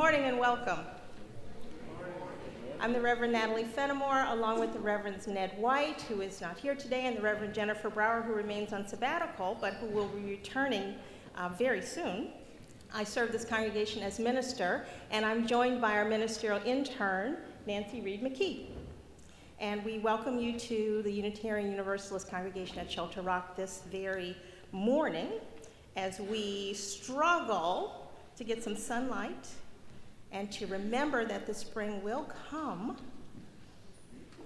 morning and welcome. I'm the Reverend Natalie Fenimore, along with the Reverend Ned White, who is not here today, and the Reverend Jennifer Brower, who remains on sabbatical, but who will be returning very soon. I serve this congregation as minister, and I'm joined by our ministerial intern, Nancy Reed McKee. And we welcome you to the Unitarian Universalist congregation at Shelter Rock this very morning as we struggle to get some sunlight and to remember that the spring will come.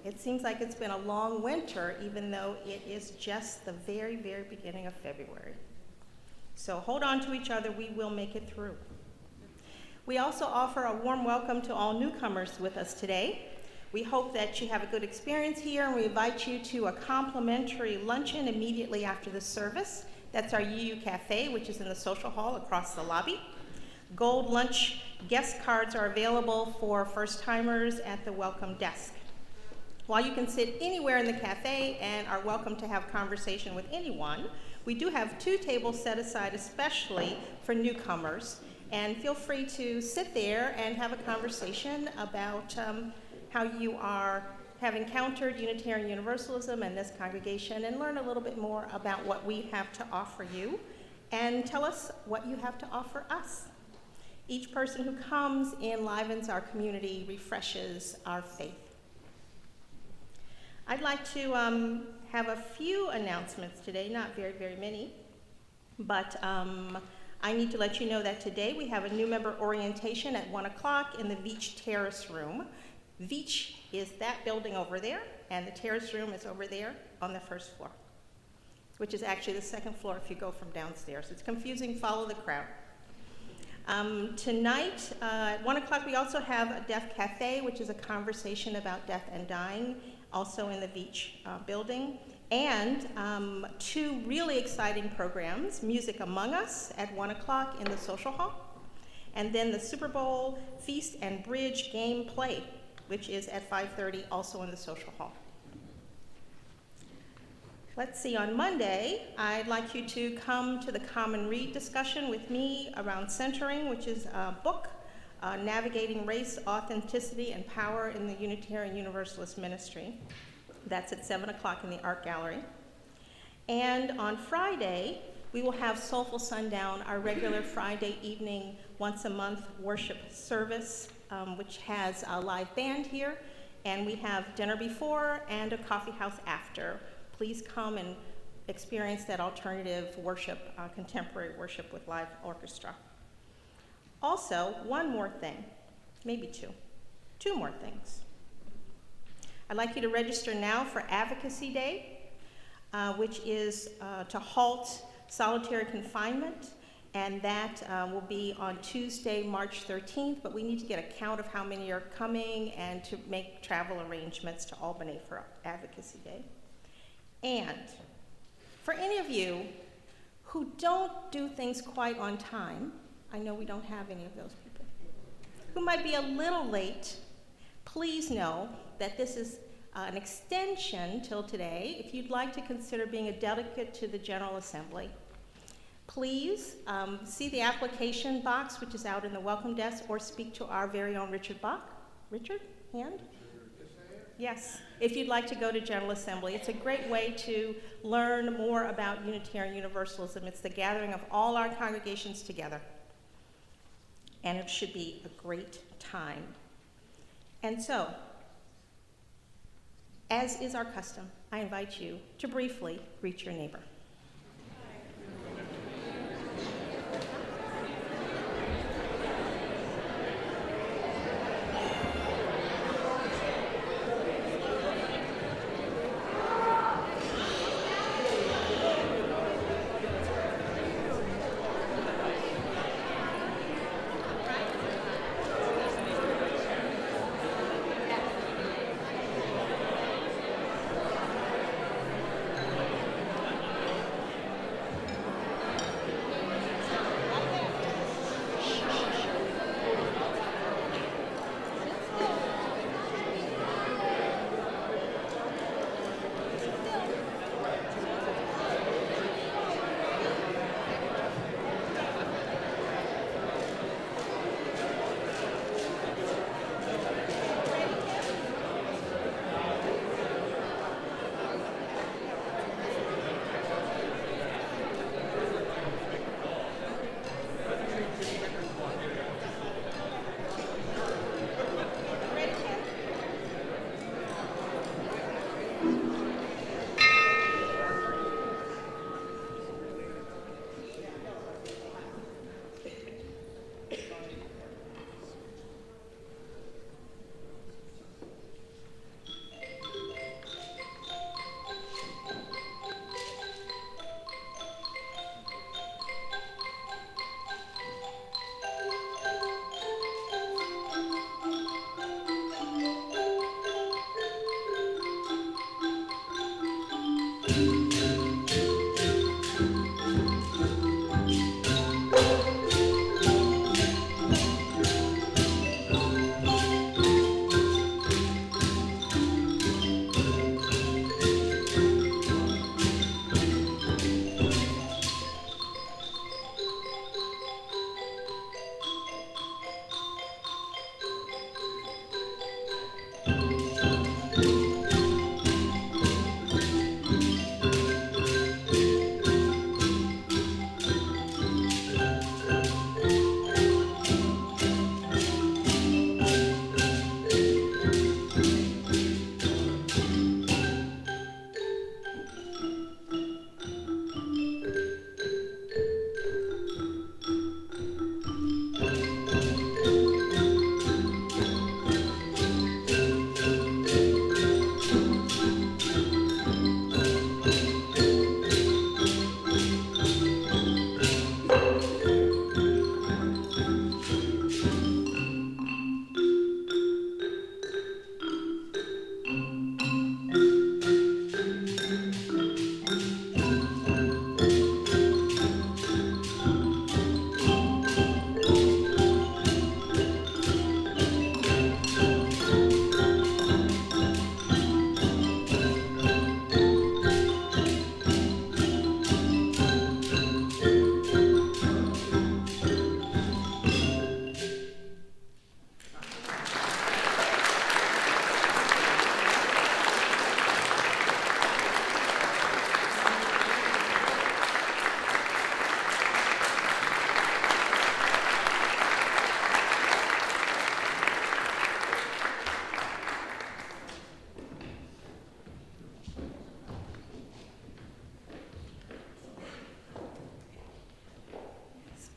It seems like it's been a long winter, even though it is just the very, very beginning of February. So hold on to each other, we will make it through. We also offer a warm welcome to all newcomers with us today. We hope that you have a good experience here, and we invite you to a complimentary luncheon immediately after the service. That's our UU Cafe, which is in the social hall across the lobby. Gold lunch guest cards are available for first-timers at the welcome desk. While you can sit anywhere in the cafe and are welcome to have conversation with anyone, we do have 2 tables set aside especially for newcomers, and feel free to sit there and have a conversation about how you have encountered Unitarian Universalism and this congregation, and learn a little bit more about what we have to offer you, and tell us what you have to offer us. Each person who comes enlivens our community, refreshes our faith. I'd like to have a few announcements today, not very, very many, but I need to let you know that today we have a new member orientation at 1 o'clock in the Veach Terrace Room. Veach is that building over there, and the terrace room is over there on the 1st floor, which is actually the 2nd floor if you go from downstairs. It's confusing, follow the crowd. Tonight, at 1 o'clock, we also have a Deaf Cafe, which is a conversation about death and dying, also in the Veach building. And 2 really exciting programs, Music Among Us at 1 o'clock in the social hall, and then the Super Bowl Feast and Bridge Game Play, which is at 5:30, also in the social hall. Let's see, on Monday, I'd like you to come to the Common Read discussion with me around Centering, which is a book, Navigating Race, Authenticity, and Power in the Unitarian Universalist Ministry. That's at 7 o'clock in the Art Gallery. And on Friday, we will have Soulful Sundown, our regular Friday evening, once a month worship service, which has a live band here, and we have dinner before and a coffee house after. Please come and experience that alternative worship, contemporary worship with live orchestra. Also, one more thing, maybe 2 more things. I'd like you to register now for Advocacy Day, which is to halt solitary confinement, and that will be on Tuesday, March 13th, but we need to get a count of how many are coming and to make travel arrangements to Albany for Advocacy Day. And for any of you who don't do things quite on time, I know we don't have any of those people, who might be a little late, please know that this is an extension till today. If you'd like to consider being a delegate to the General Assembly, please see the application box, which is out in the welcome desk, or speak to our very own Richard Bach. Richard, hand? Yes, if you'd like to go to General Assembly. It's a great way to learn more about Unitarian Universalism. It's the gathering of all our congregations together, and it should be a great time. And so, as is our custom, I invite you to briefly greet your neighbor.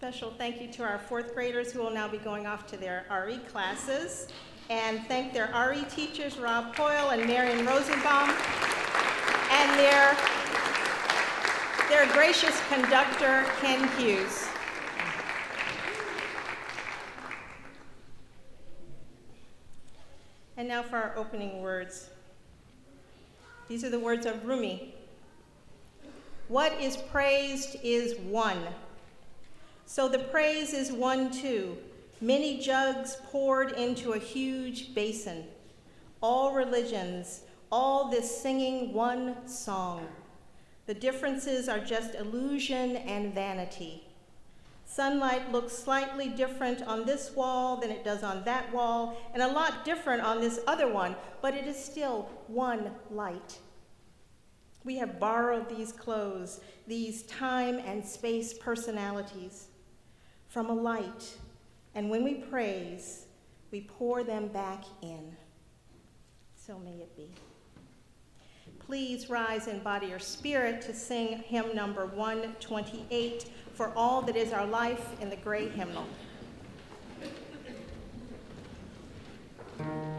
Special thank you to our fourth graders who will now be going off to their RE classes. And thank their RE teachers, Rob Coyle and Marion Rosenbaum, and their gracious conductor, Ken Hughes. And now for our opening words. These are the words of Rumi. What is praised is one. So the praise is one too, many jugs poured into a huge basin. All religions, all this singing one song. The differences are just illusion and vanity. Sunlight looks slightly different on this wall than it does on that wall, and a lot different on this other one, but it is still one light. We have borrowed these clothes, these time and space personalities, from a light, and when we praise, we pour them back in. So may it be. Please rise in body or spirit to sing hymn number 128, For All That Is Our Life, in the gray hymnal. May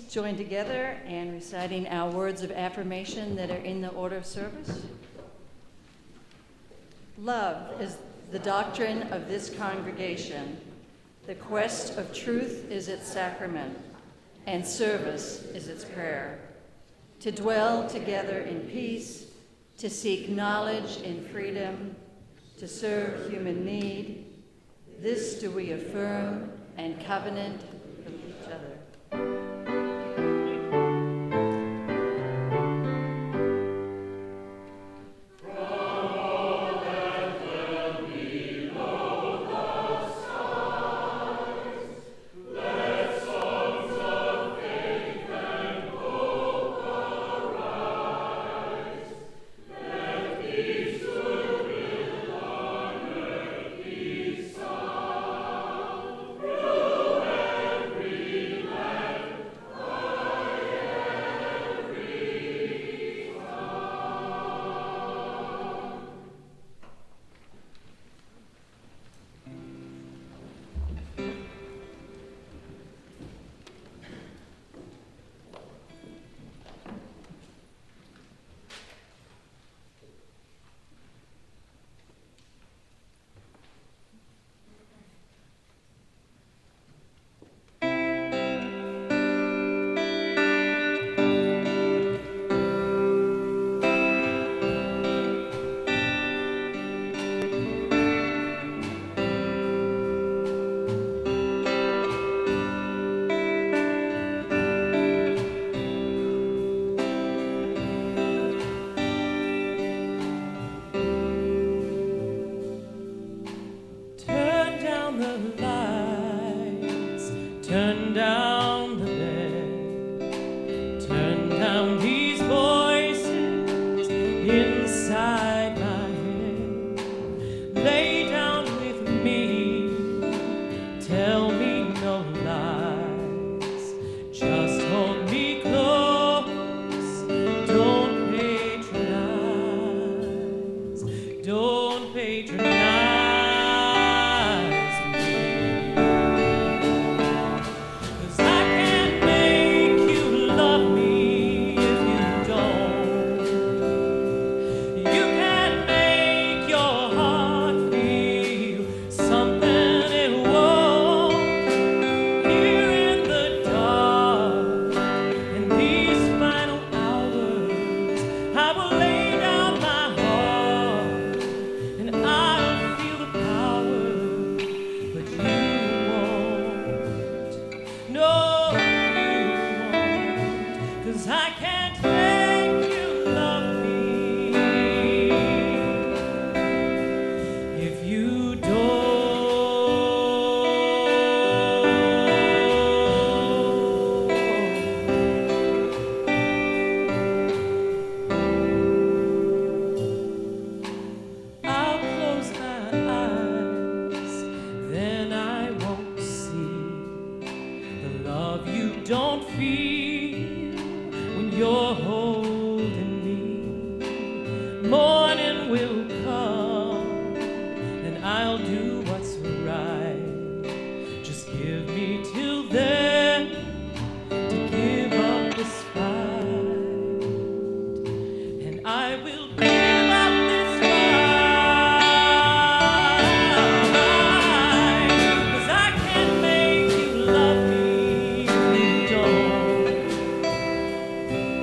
join together in reciting our words of affirmation that are in the order of service. Love is the doctrine of this congregation. The quest of truth is its sacrament, and service is its prayer. To dwell together in peace, to seek knowledge in freedom, to serve human need, this do we affirm and covenant with each other.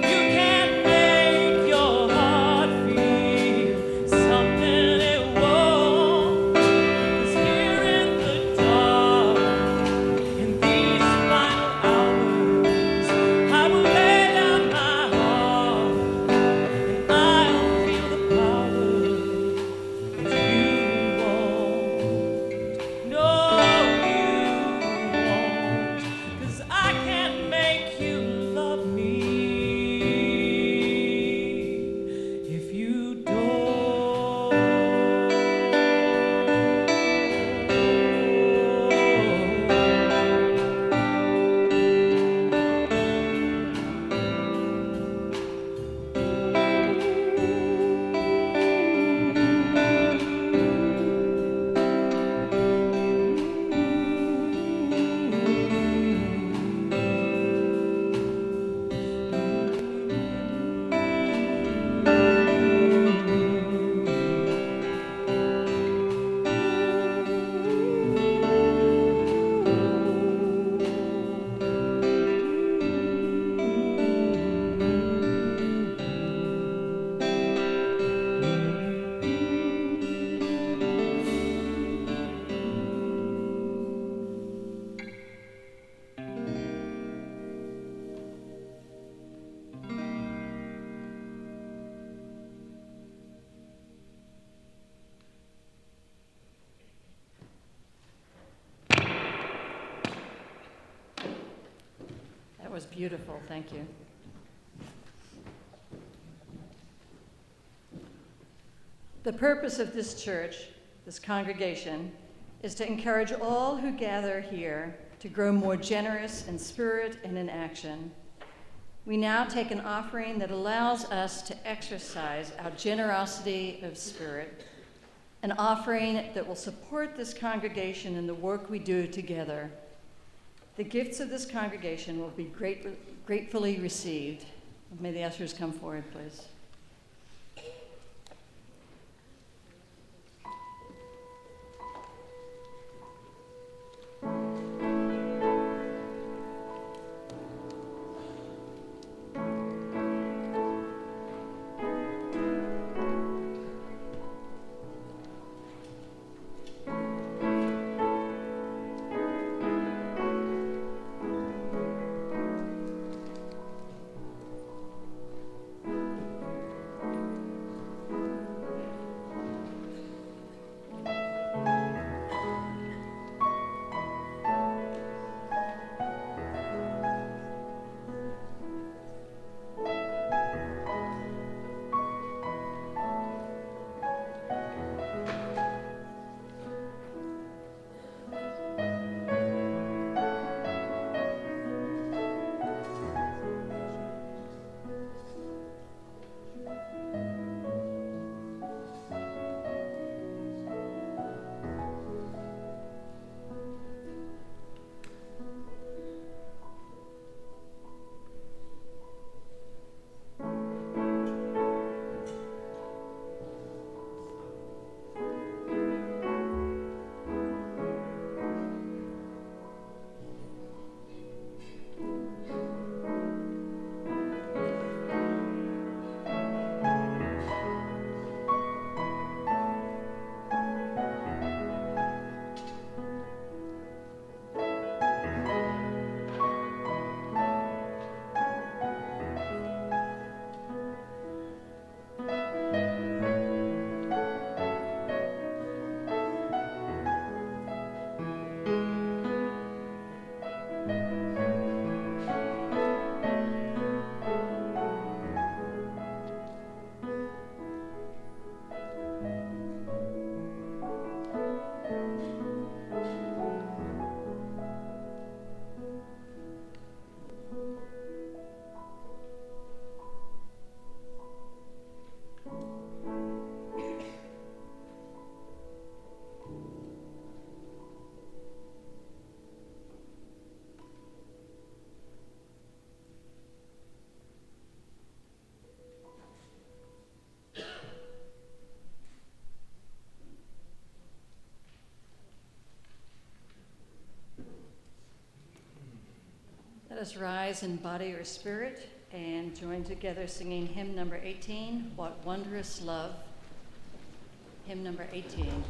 You can't beautiful. Thank you. The purpose of this church, this congregation, is to encourage all who gather here to grow more generous in spirit and in action. We now take an offering that allows us to exercise our generosity of spirit, an offering that will support this congregation in the work we do together. The gifts of this congregation will be gratefully received. May the ushers come forward, please. Let us rise in body or spirit and join together singing hymn number 18, What Wondrous Love. Hymn number 18.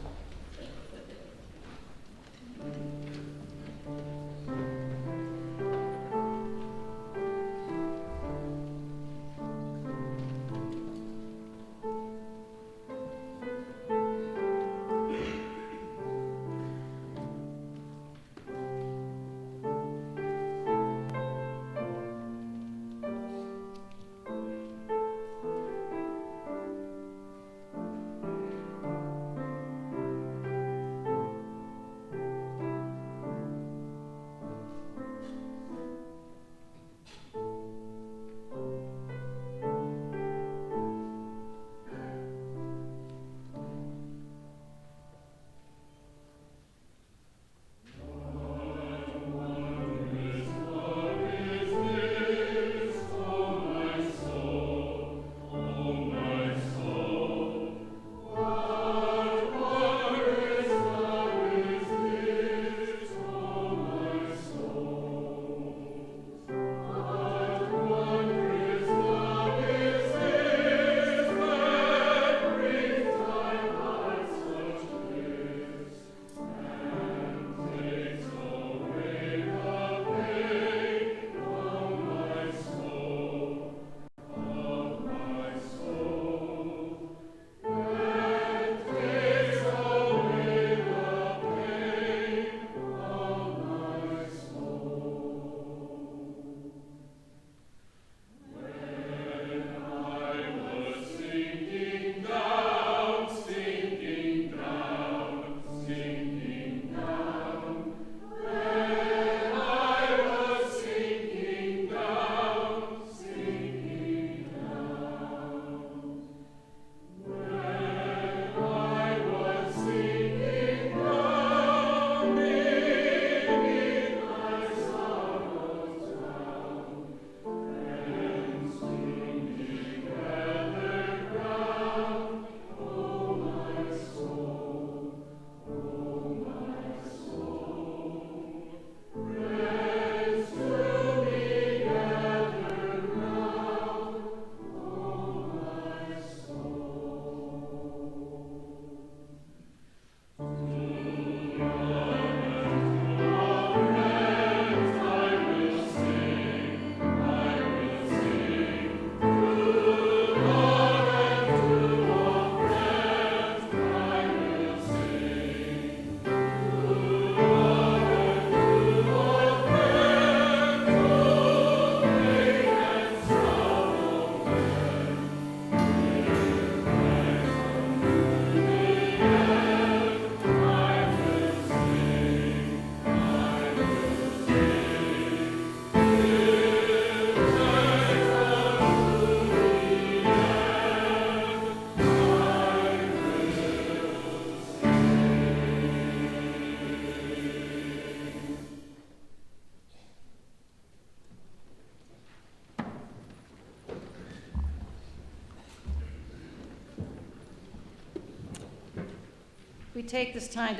we take this time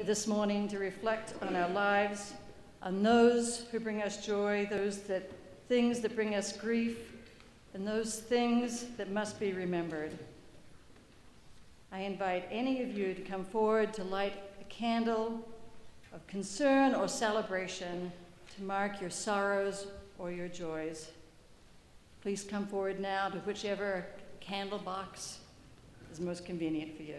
this morning to reflect on our lives, on those who bring us joy, things that bring us grief, and those things that must be remembered. I invite any of you to come forward to light a candle of concern or celebration to mark your sorrows or your joys. Please come forward now to whichever candle box is most convenient for you.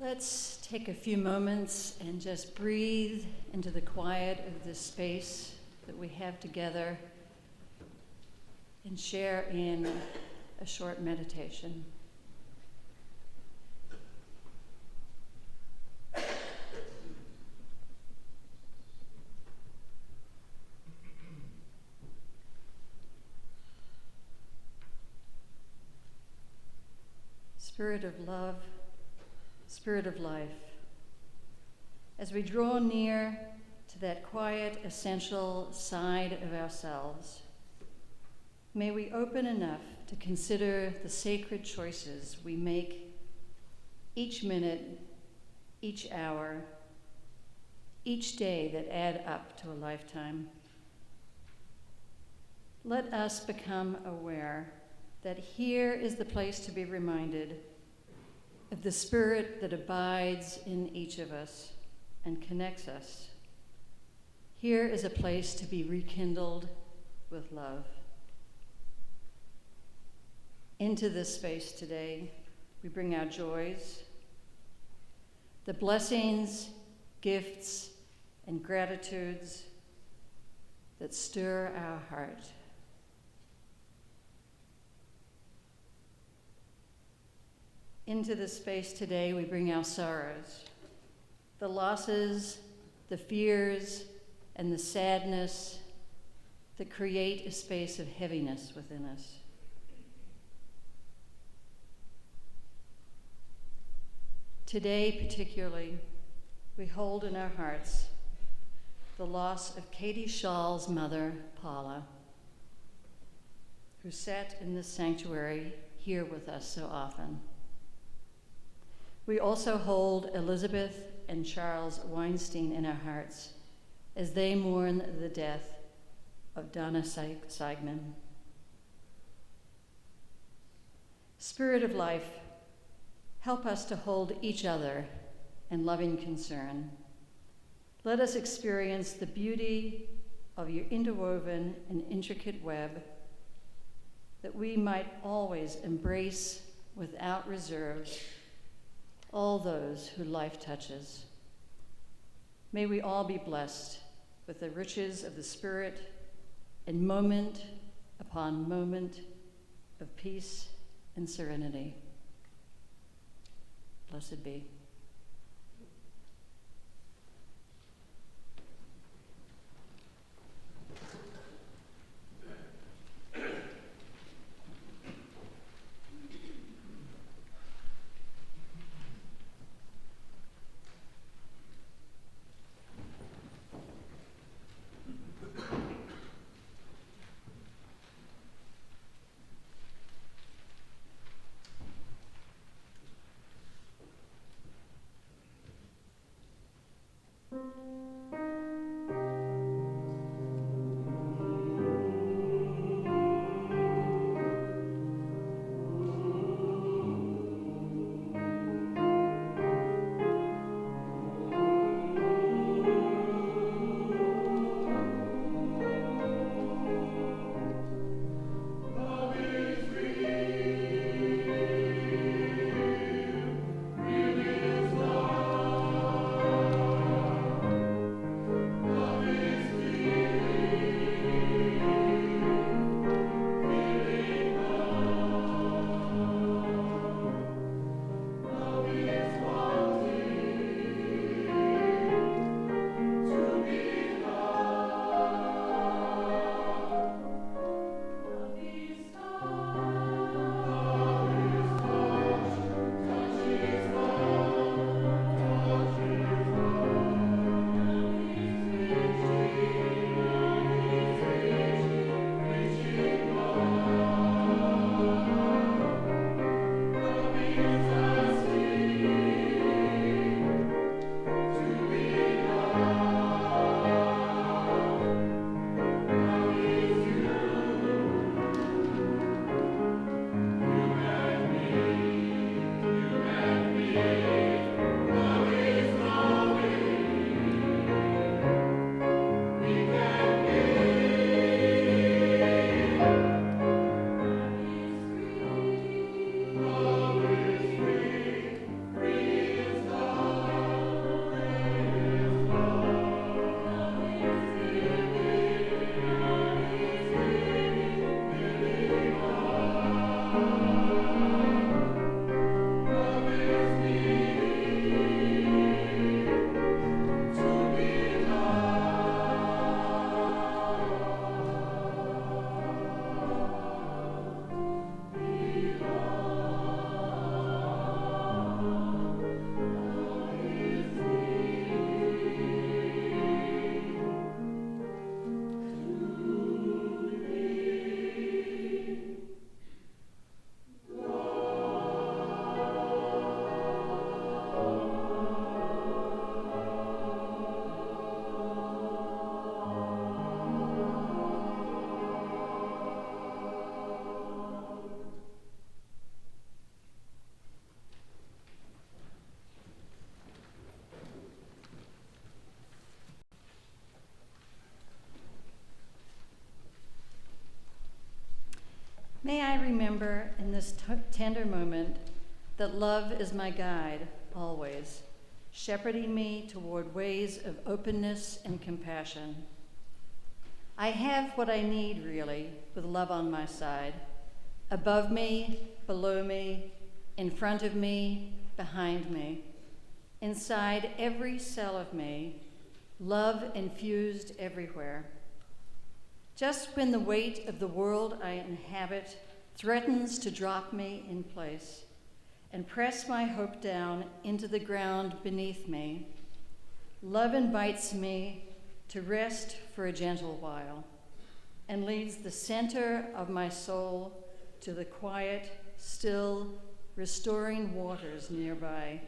Let's take a few moments and just breathe into the quiet of this space that we have together and share in a short meditation. Spirit of love, Spirit of life, as we draw near to that quiet, essential side of ourselves, may we open enough to consider the sacred choices we make each minute, each hour, each day that add up to a lifetime. Let us become aware that here is the place to be reminded of the Spirit that abides in each of us and connects us. Here is a place to be rekindled with love. Into this space today, we bring our joys, the blessings, gifts, and gratitudes that stir our heart. Into this space today, we bring our sorrows, the losses, the fears, and the sadness that create a space of heaviness within us. Today, particularly, we hold in our hearts the loss of Katie Schall's mother, Paula, who sat in this sanctuary here with us so often. We also hold Elizabeth and Charles Weinstein in our hearts as they mourn the death of Donna Seigman. Spirit of life, help us to hold each other in loving concern. Let us experience the beauty of your interwoven and intricate web that we might always embrace without reserve all those who life touches. May we all be blessed with the riches of the Spirit in moment upon moment of peace and serenity. Blessed be. May I remember in this tender moment that love is my guide always, shepherding me toward ways of openness and compassion. I have what I need, really, with love on my side, above me, below me, in front of me, behind me, inside every cell of me, love infused everywhere. Just when the weight of the world I inhabit threatens to drop me in place and press my hope down into the ground beneath me, love invites me to rest for a gentle while and leads the center of my soul to the quiet, still, restoring waters nearby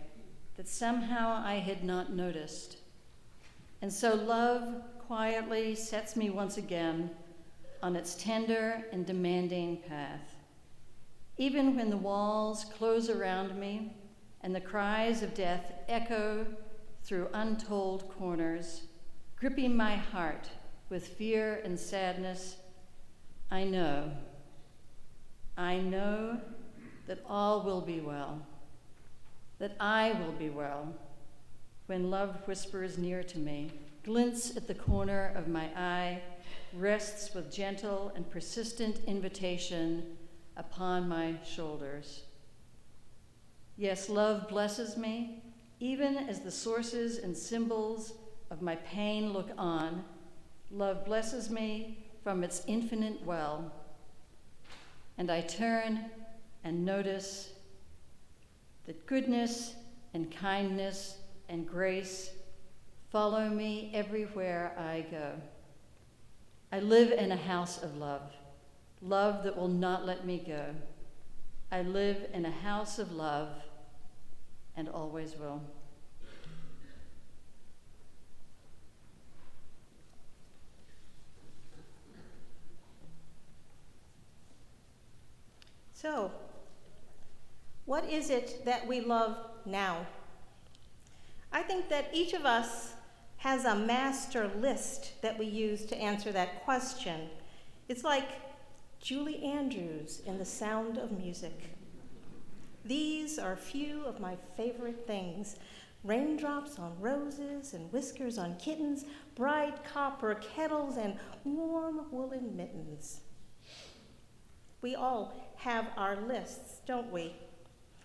that somehow I had not noticed. And so love quietly sets me once again on its tender and demanding path. Even when the walls close around me and the cries of death echo through untold corners, gripping my heart with fear and sadness, I know I know that all will be well, that I will be well, when love whispers near to me, glints at the corner of my eye, rests with gentle and persistent invitation upon my shoulders. Yes, love blesses me, even as the sources and symbols of my pain look on. Love blesses me from its infinite well, and I turn and notice that goodness and kindness and grace follow me everywhere I go. I live in a house of love, love that will not let me go. I live in a house of love and always will. So, what is it that we love now? I think that each of us has a master list that we use to answer that question. It's like Julie Andrews in The Sound of Music. These are a few of my favorite things: raindrops on roses and whiskers on kittens, bright copper kettles and warm woolen mittens. We all have our lists, don't we?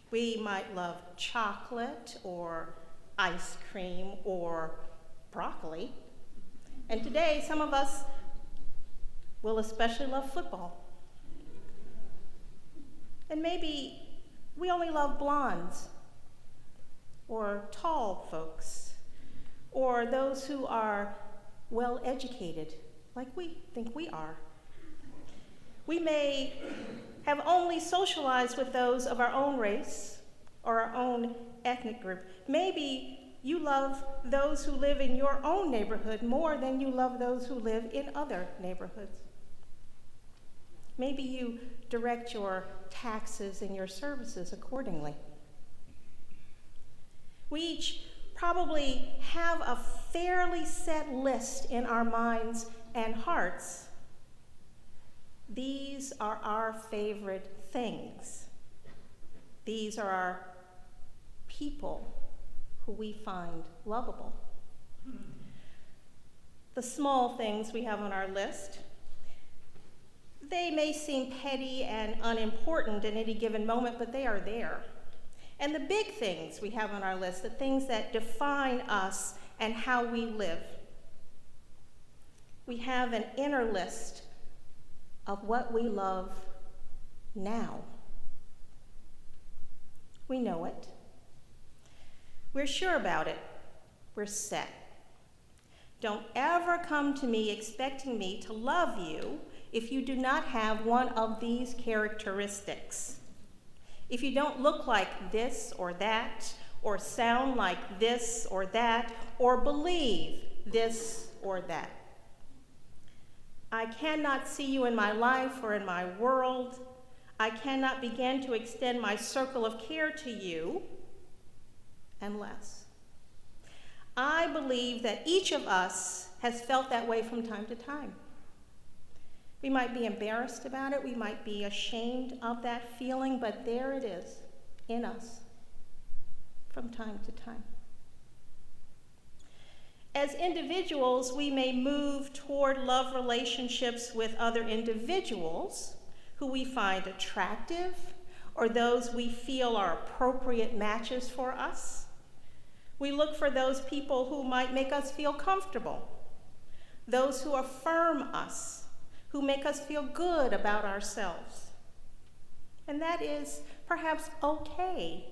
We might love chocolate or ice cream or broccoli. And today, some of us will especially love football. And maybe we only love blondes or tall folks or those who are well educated, like we think we are. We may have only socialized with those of our own race or our own ethnic group. Maybe you love those who live in your own neighborhood more than you love those who live in other neighborhoods. Maybe you direct your taxes and your services accordingly. We each probably have a fairly set list in our minds and hearts. These are our favorite things. These are our people who we find lovable. The small things we have on our list, they may seem petty and unimportant in any given moment, but they are there. And the big things we have on our list, the things that define us and how we live, we have an inner list of what we love now. We know it. We're sure about it. We're set. Don't ever come to me expecting me to love you if you do not have one of these characteristics. If you don't look like this or that, or sound like this or that, or believe this or that. I cannot see you in my life or in my world. I cannot begin to extend my circle of care to you unless. I believe that each of us has felt that way from time to time. We might be embarrassed about it, we might be ashamed of that feeling, but there it is in us from time to time. As individuals, we may move toward love relationships with other individuals who we find attractive or those we feel are appropriate matches for us. We look for those people who might make us feel comfortable, those who affirm us, who make us feel good about ourselves. And that is perhaps okay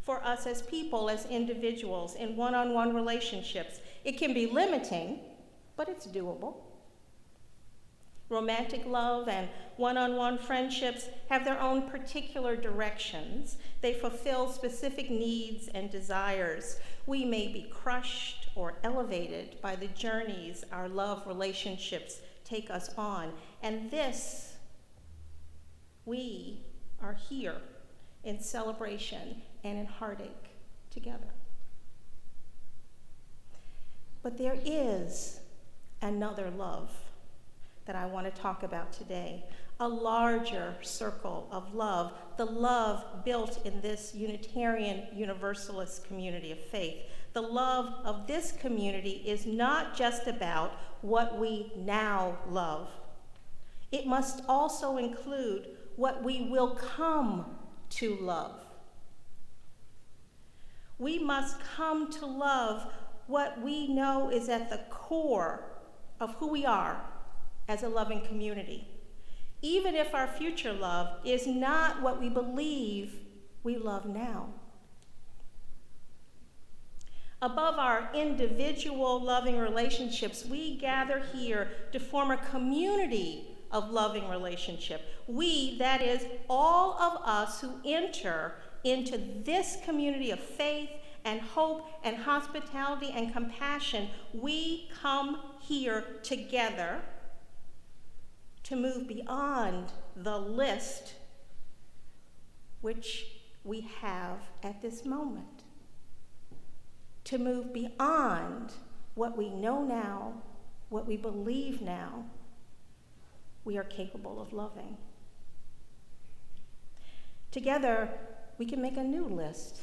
for us as people, as individuals, in one-on-one relationships. It can be limiting, but it's doable. Romantic love and one-on-one friendships have their own particular directions. They fulfill specific needs and desires. We may be crushed or elevated by the journeys our love relationships take us on. And this, we are here in celebration and in heartache together. But there is another love, that I want to talk about today. A larger circle of love, the love built in this Unitarian Universalist community of faith. The love of this community is not just about what we now love. It must also include what we will come to love. We must come to love what we know is at the core of who we are as a loving community, even if our future love is not what we believe we love now. Above our individual loving relationships, we gather here to form a community of loving relationship. We, that is, all of us who enter into this community of faith and hope and hospitality and compassion, we come here together to move beyond the list which we have at this moment, to move beyond what we know now, what we believe now, we are capable of loving. Together, we can make a new list,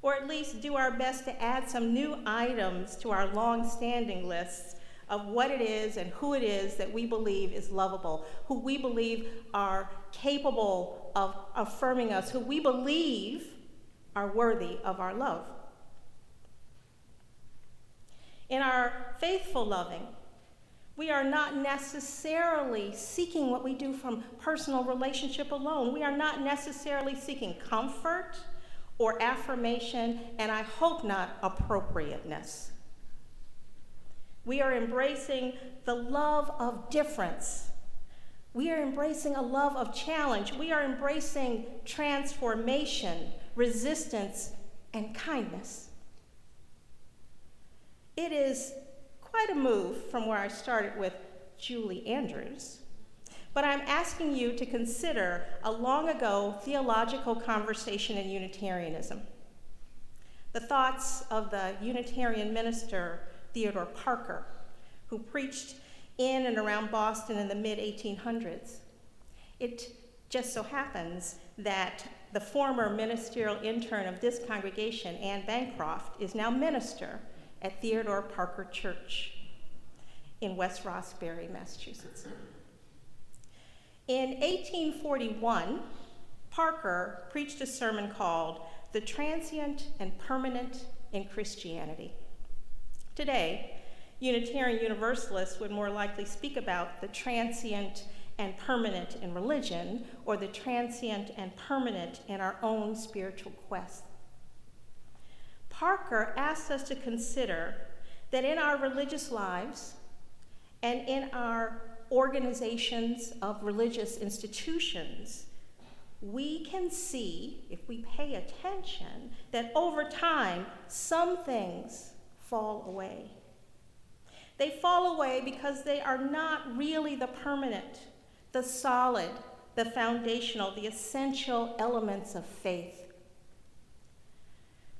or at least do our best to add some new items to our long-standing lists of what it is and who it is that we believe is lovable, who we believe are capable of affirming us, who we believe are worthy of our love. In our faithful loving, we are not necessarily seeking what we do from personal relationship alone. We are not necessarily seeking comfort or affirmation, and I hope not appropriateness. We are embracing the love of difference. We are embracing a love of challenge. We are embracing transformation, resistance, and kindness. It is quite a move from where I started with Julie Andrews, but I'm asking you to consider a long ago theological conversation in Unitarianism. The thoughts of the Unitarian minister Theodore Parker, who preached in and around Boston in the mid-1800s. It just so happens that the former ministerial intern of this congregation, Anne Bancroft, is now minister at Theodore Parker Church in West Roxbury, Massachusetts. In 1841, Parker preached a sermon called "The Transient and Permanent in Christianity." Today, Unitarian Universalists would more likely speak about the transient and permanent in religion, or the transient and permanent in our own spiritual quest. Parker asks us to consider that in our religious lives and in our organizations of religious institutions, we can see, if we pay attention, that over time, some things fall away. They fall away because they are not really the permanent, the solid, the foundational, the essential elements of faith.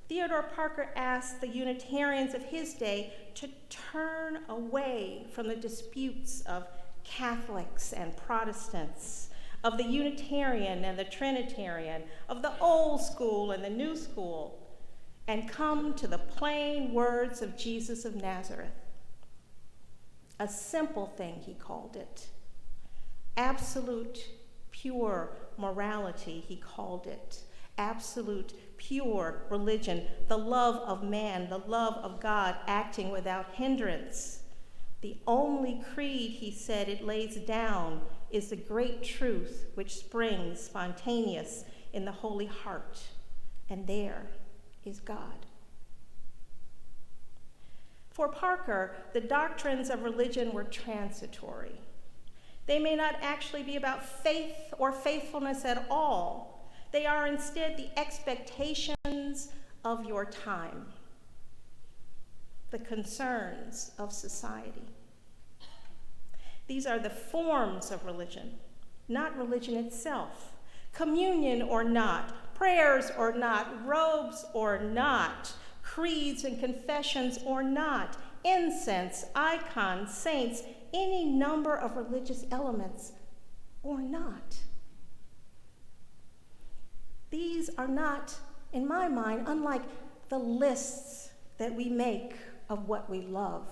Theodore Parker asked the Unitarians of his day to turn away from the disputes of Catholics and Protestants, of the Unitarian and the Trinitarian, of the old school and the new school, and come to the plain words of Jesus of Nazareth. A simple thing, he called it. Absolute, pure morality, he called it. Absolute, pure religion, the love of man, the love of God acting without hindrance. The only creed, he said, it lays down is the great truth which springs spontaneous in the holy heart, and there is God. For Parker, the doctrines of religion were transitory. They may not actually be about faith or faithfulness at all. They are instead the expectations of your time, the concerns of society. These are the forms of religion, not religion itself. Communion or not, prayers or not, robes or not, creeds and confessions or not, incense, icons, saints, any number of religious elements or not. These are not, in my mind, unlike the lists that we make of what we love.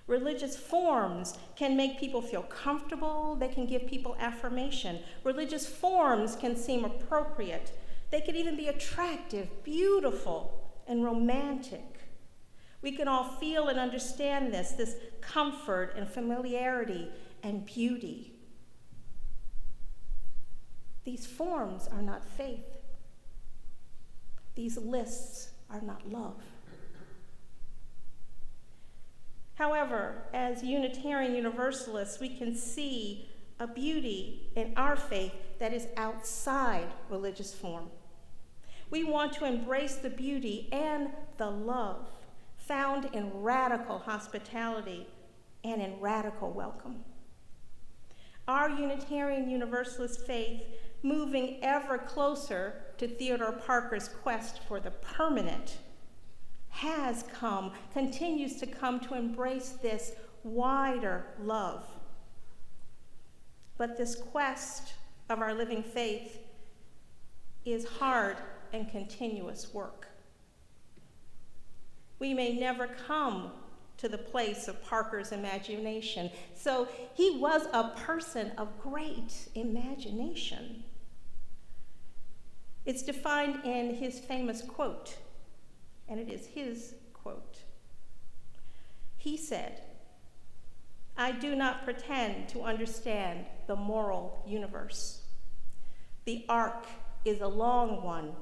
Religious forms can make people feel comfortable. They can give people affirmation. Religious forms can seem appropriate. They can even be attractive, beautiful, and romantic. We can all feel and understand this comfort and familiarity and beauty. These forms are not faith. These lists are not love. However, as Unitarian Universalists, we can see a beauty in our faith that is outside religious form. We want to embrace the beauty and the love found in radical hospitality and in radical welcome. Our Unitarian Universalist faith, moving ever closer to Theodore Parker's quest for the permanent, has come, continues to come to embrace this wider love. But this quest of our living faith is hard and continuous work. We may never come to the place of Parker's imagination. So he was a person of great imagination. It's defined in his famous quote, and it is his quote. He said, "I do not pretend to understand the moral universe. The arc is a long one.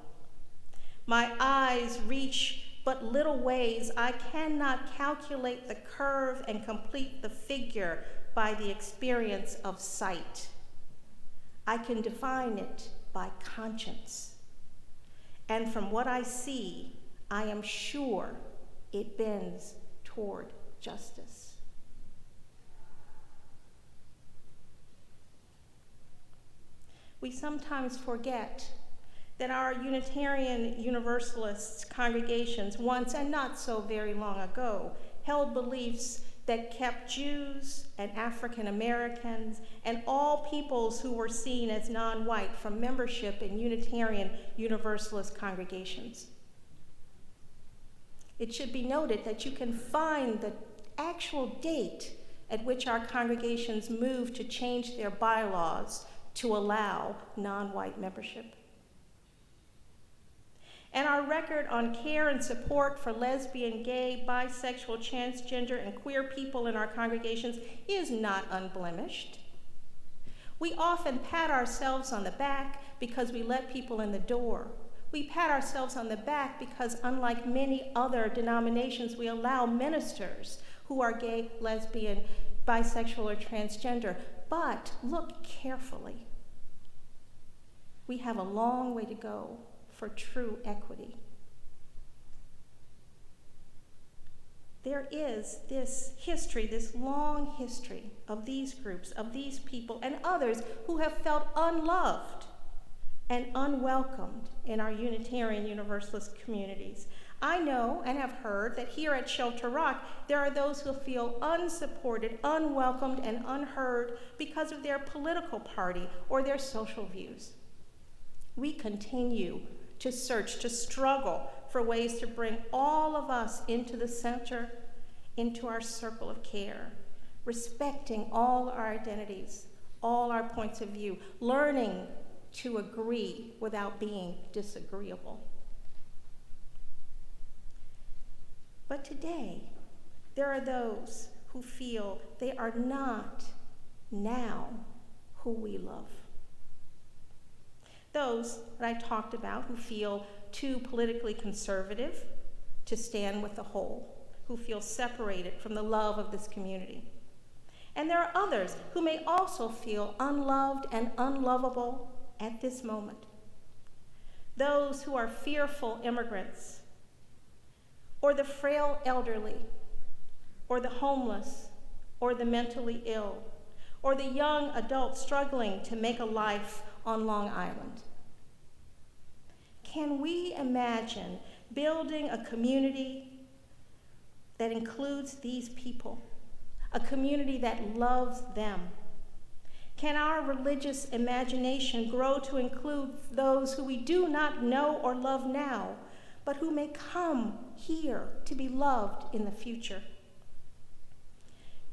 My eyes reach but little ways. I cannot calculate the curve and complete the figure by the experience of sight. I can define it by conscience. And from what I see, I am sure it bends toward justice." We sometimes forget that our Unitarian Universalist congregations once, and not so very long ago, held beliefs that kept Jews and African Americans and all peoples who were seen as non-white from membership in Unitarian Universalist congregations. It should be noted that you can find the actual date at which our congregations moved to change their bylaws to allow non-white membership. And our record on care and support for lesbian, gay, bisexual, transgender, and queer people in our congregations is not unblemished. We often pat ourselves on the back because we let people in the door. We pat ourselves on the back because, unlike many other denominations, we allow ministers who are gay, lesbian, bisexual, or transgender. But look carefully. We have a long way to go for true equity. There is this history, this long history of these groups, of these people, and others who have felt unloved and unwelcomed in our Unitarian Universalist communities. I know and have heard that here at Shelter Rock, there are those who feel unsupported, unwelcomed, and unheard because of their political party or their social views. We continue to search, to struggle for ways to bring all of us into the center, into our circle of care, respecting all our identities, all our points of view, learning to agree without being disagreeable. But today, there are those who feel they are not now who we love. Those that I talked about who feel too politically conservative to stand with the whole, who feel separated from the love of this community. And there are others who may also feel unloved and unlovable at this moment. Those who are fearful immigrants, or the frail elderly, or the homeless, or the mentally ill, or the young adult struggling to make a life on Long Island. Can we imagine building a community that includes these people? a community that loves them? Can our religious imagination grow to include those who we do not know or love now, but who may come here to be loved in the future?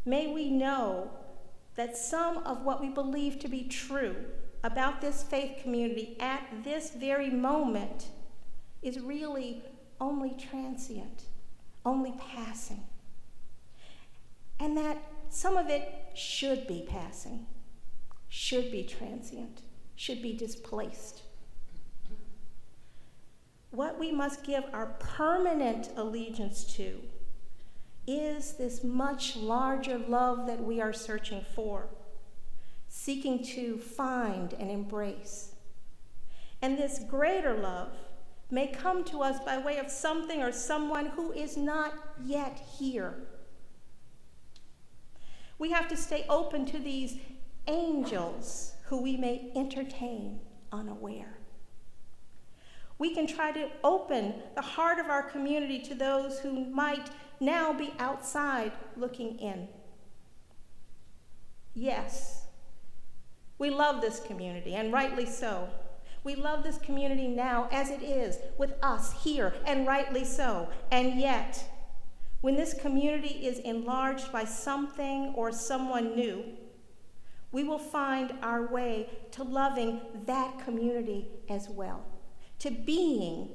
May we know that some of what we believe to be true about this faith community at this very moment is really only transient, only passing, and that some of it should be passing, should be transient, should be displaced. What we must give our permanent allegiance to is this much larger love that we are searching for, seeking to find and embrace. And this greater love may come to us by way of something or someone who is not yet here. We have to stay open to these angels who we may entertain unaware. We can try to open the heart of our community to those who might now be outside looking in. Yes, we love this community, and rightly so. We love this community now as it is, with us here, and rightly so. And yet, when this community is enlarged by something or someone new, we will find our way to loving that community as well, to being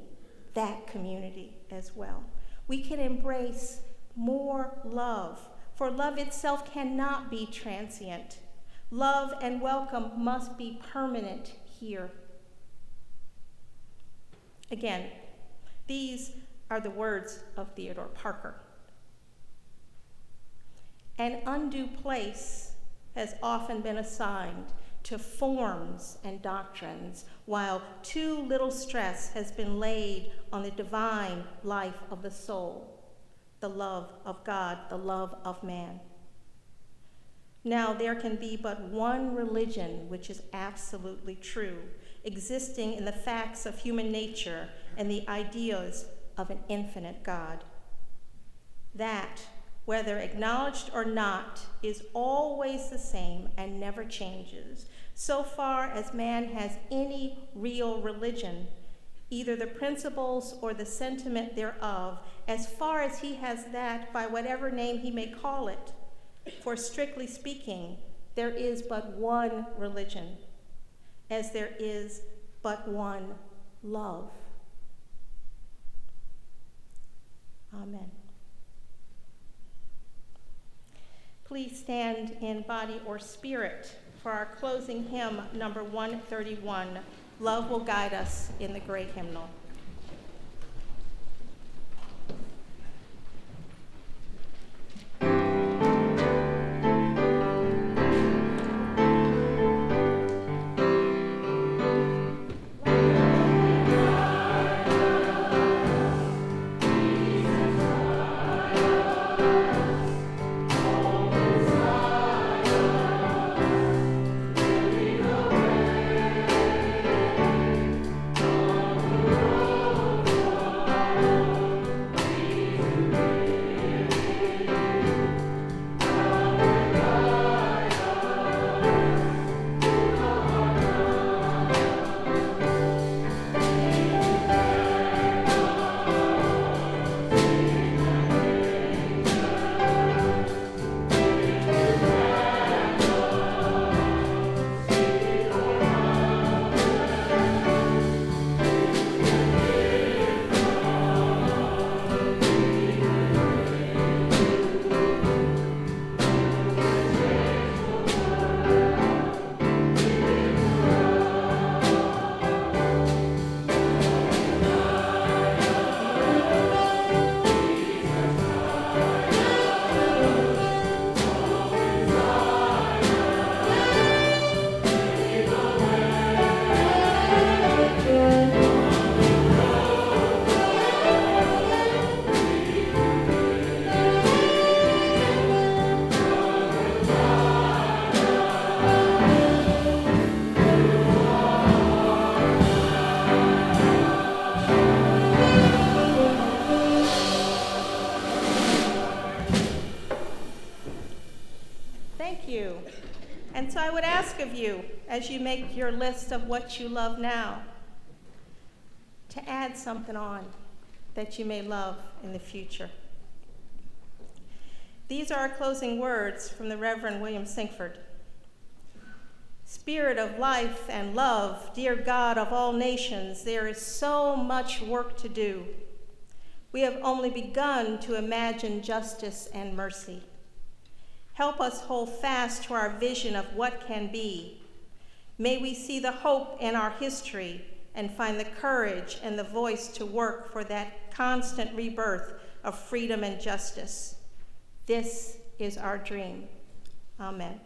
that community as well. We can embrace more love, for love itself cannot be transient. Love and welcome must be permanent here. Again, these are the words of Theodore Parker. An undue place has often been assigned to forms and doctrines, while too little stress has been laid on the divine life of the soul, the love of God, the love of man. Now, there can be but one religion which is absolutely true, existing in the facts of human nature and the ideas of an infinite God. That, whether acknowledged or not, is always the same and never changes, so far as man has any real religion, either the principles or the sentiment thereof, as far as he has that by whatever name he may call it. For strictly speaking, there is but one religion, as there is but one love. Amen. Please stand in body or spirit for our closing hymn, number 131, Love Will Guide Us in the Great Hymnal. Oh, Thank you. And so I would ask of you, as you make your list of what you love now, to add something on that you may love in the future. These are our closing words from the Reverend William Sinkford. Spirit of life and love, dear God of all nations, there is so much work to do. We have only begun to imagine justice and mercy. Help us hold fast to our vision of what can be. May we see the hope in our history and find the courage and the voice to work for that constant rebirth of freedom and justice. This is our dream. Amen.